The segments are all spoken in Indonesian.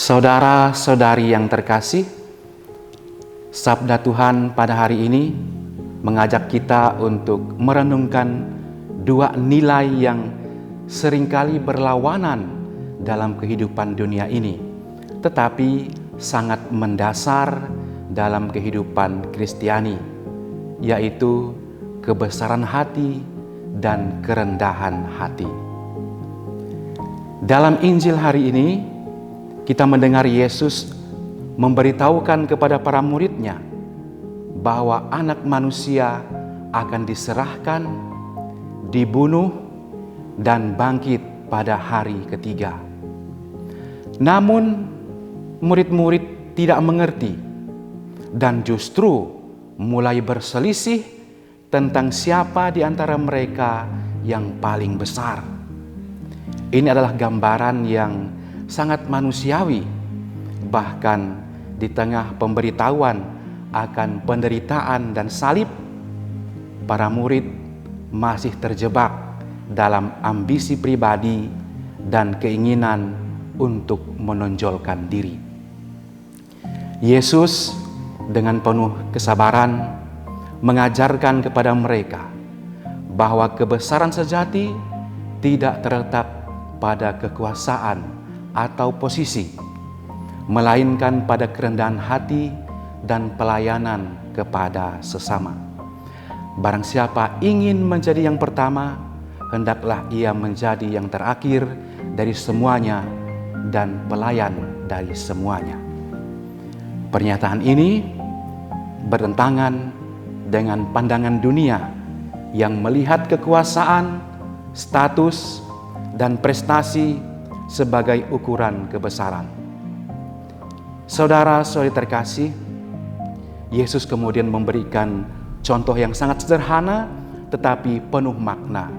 Saudara-saudari yang terkasih, sabda Tuhan pada hari ini mengajak kita untuk merenungkan dua nilai yang seringkali berlawanan dalam kehidupan dunia ini, tetapi sangat mendasar dalam kehidupan Kristiani, yaitu kebesaran hati dan kerendahan hati. Dalam Injil hari ini, kita mendengar Yesus memberitahukan kepada para murid-Nya bahwa anak manusia akan diserahkan, dibunuh, dan bangkit pada hari ketiga. Namun, murid-murid tidak mengerti dan justru mulai berselisih tentang siapa di antara mereka yang paling besar. Ini adalah gambaran yang sangat manusiawi, bahkan di tengah pemberitahuan akan penderitaan dan salib, para murid masih terjebak dalam ambisi pribadi dan keinginan untuk menonjolkan diri. Yesus dengan penuh kesabaran mengajarkan kepada mereka bahwa kebesaran sejati tidak terletak pada kekuasaan atau posisi, melainkan pada kerendahan hati dan pelayanan kepada sesama. Barang siapa ingin menjadi yang pertama, hendaklah ia menjadi yang terakhir dari semuanya dan pelayan dari semuanya. Pernyataan ini bertentangan dengan pandangan dunia yang melihat kekuasaan, status, dan prestasi sebagai ukuran kebesaran. Saudara-saudari terkasih, Yesus kemudian memberikan contoh yang sangat sederhana tetapi penuh makna.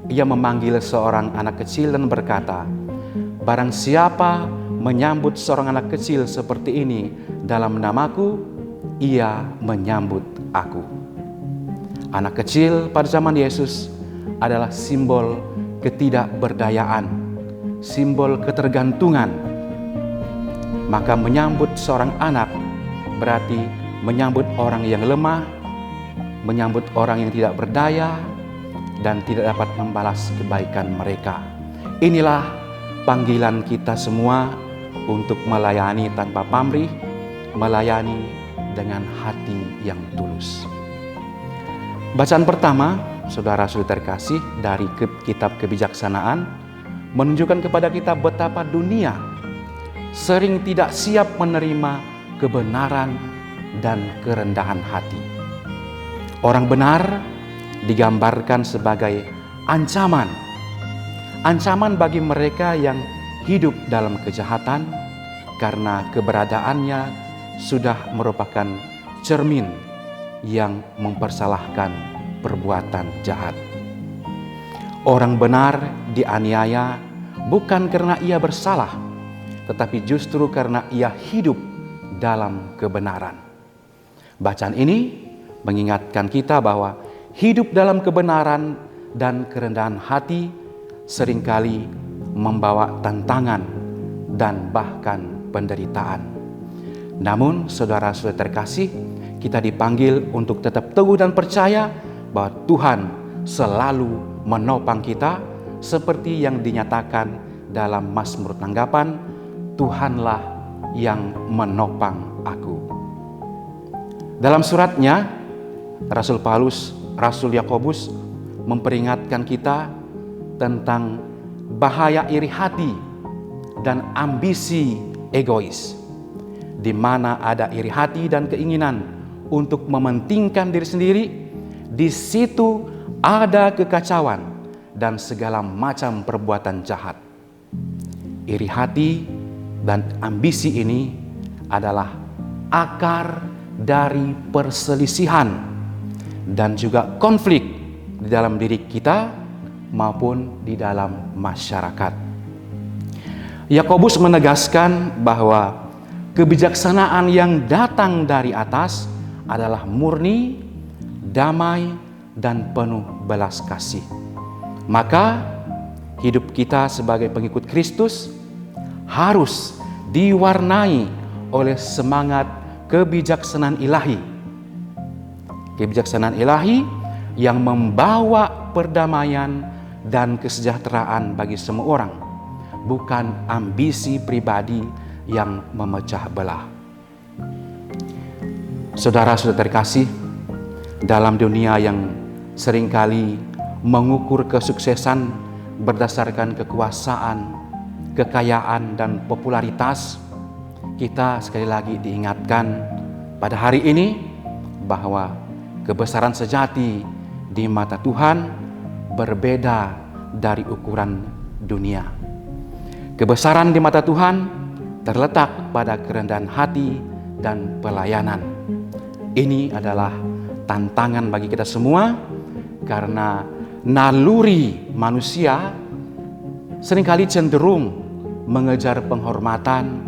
Ia memanggil seorang anak kecil dan berkata, "Barang siapa menyambut seorang anak kecil seperti ini dalam namaku, ia menyambut aku." Anak kecil pada zaman Yesus adalah simbol ketidakberdayaan, simbol ketergantungan. Maka menyambut seorang anak berarti menyambut orang yang lemah, menyambut orang yang tidak berdaya dan tidak dapat membalas kebaikan mereka. Inilah panggilan kita semua untuk melayani tanpa pamrih, melayani dengan hati yang tulus. Bacaan pertama, saudara-saudari terkasih, dari kitab Kebijaksanaan menunjukkan kepada kita betapa dunia sering tidak siap menerima kebenaran dan kerendahan hati. Orang benar digambarkan sebagai ancaman bagi mereka yang hidup dalam kejahatan, karena keberadaannya sudah merupakan cermin yang mempersalahkan perbuatan jahat. Orang benar dianiaya bukan karena ia bersalah, tetapi justru karena ia hidup dalam kebenaran. Bacaan ini mengingatkan kita bahwa hidup dalam kebenaran dan kerendahan hati seringkali membawa tantangan dan bahkan penderitaan. Namun, saudara-saudari terkasih, kita dipanggil untuk tetap teguh dan percaya bahwa Tuhan selalu menopang kita, seperti yang dinyatakan dalam Mazmur tanggapan, "Tuhanlah yang menopang aku." Dalam suratnya, Rasul Paulus, Rasul Yakobus memperingatkan kita tentang bahaya iri hati dan ambisi egois. Di mana ada iri hati dan keinginan untuk mementingkan diri sendiri, di situ ada kekacauan dan segala macam perbuatan jahat. Iri hati dan ambisi ini adalah akar dari perselisihan dan juga konflik di dalam diri kita maupun di dalam masyarakat. Yakobus menegaskan bahwa kebijaksanaan yang datang dari atas adalah murni, damai, dan penuh belas kasih. Maka hidup kita sebagai pengikut Kristus harus diwarnai oleh semangat kebijaksanaan ilahi. Kebijaksanaan ilahi yang membawa perdamaian dan kesejahteraan bagi semua orang, bukan ambisi pribadi yang memecah belah. Saudara-saudara terkasih, dalam dunia yang seringkali mengukur kesuksesan berdasarkan kekuasaan, kekayaan, dan popularitas, kita sekali lagi diingatkan pada hari ini bahwa kebesaran sejati di mata Tuhan berbeda dari ukuran dunia. Kebesaran di mata Tuhan terletak pada kerendahan hati dan pelayanan. Ini adalah tantangan bagi kita semua, karena naluri manusia seringkali cenderung mengejar penghormatan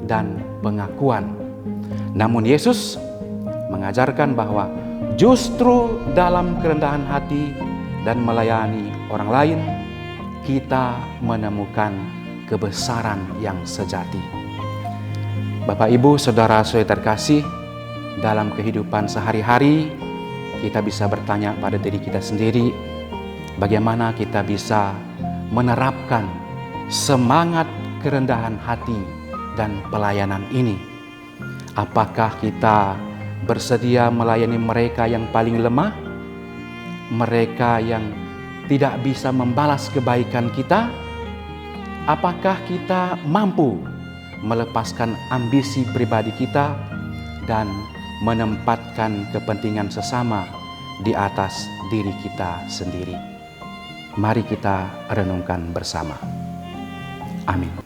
dan pengakuan. Namun Yesus mengajarkan bahwa justru dalam kerendahan hati dan melayani orang lain, kita menemukan kebesaran yang sejati. Bapak, Ibu, saudara-saudara terkasih, dalam kehidupan sehari-hari kita bisa bertanya pada diri kita sendiri, bagaimana kita bisa menerapkan semangat kerendahan hati dan pelayanan ini. Apakah kita bersedia melayani mereka yang paling lemah, mereka yang tidak bisa membalas kebaikan kita? Apakah kita mampu melepaskan ambisi pribadi kita dan menempatkan kepentingan sesama di atas diri kita sendiri? Mari kita renungkan bersama. Amin.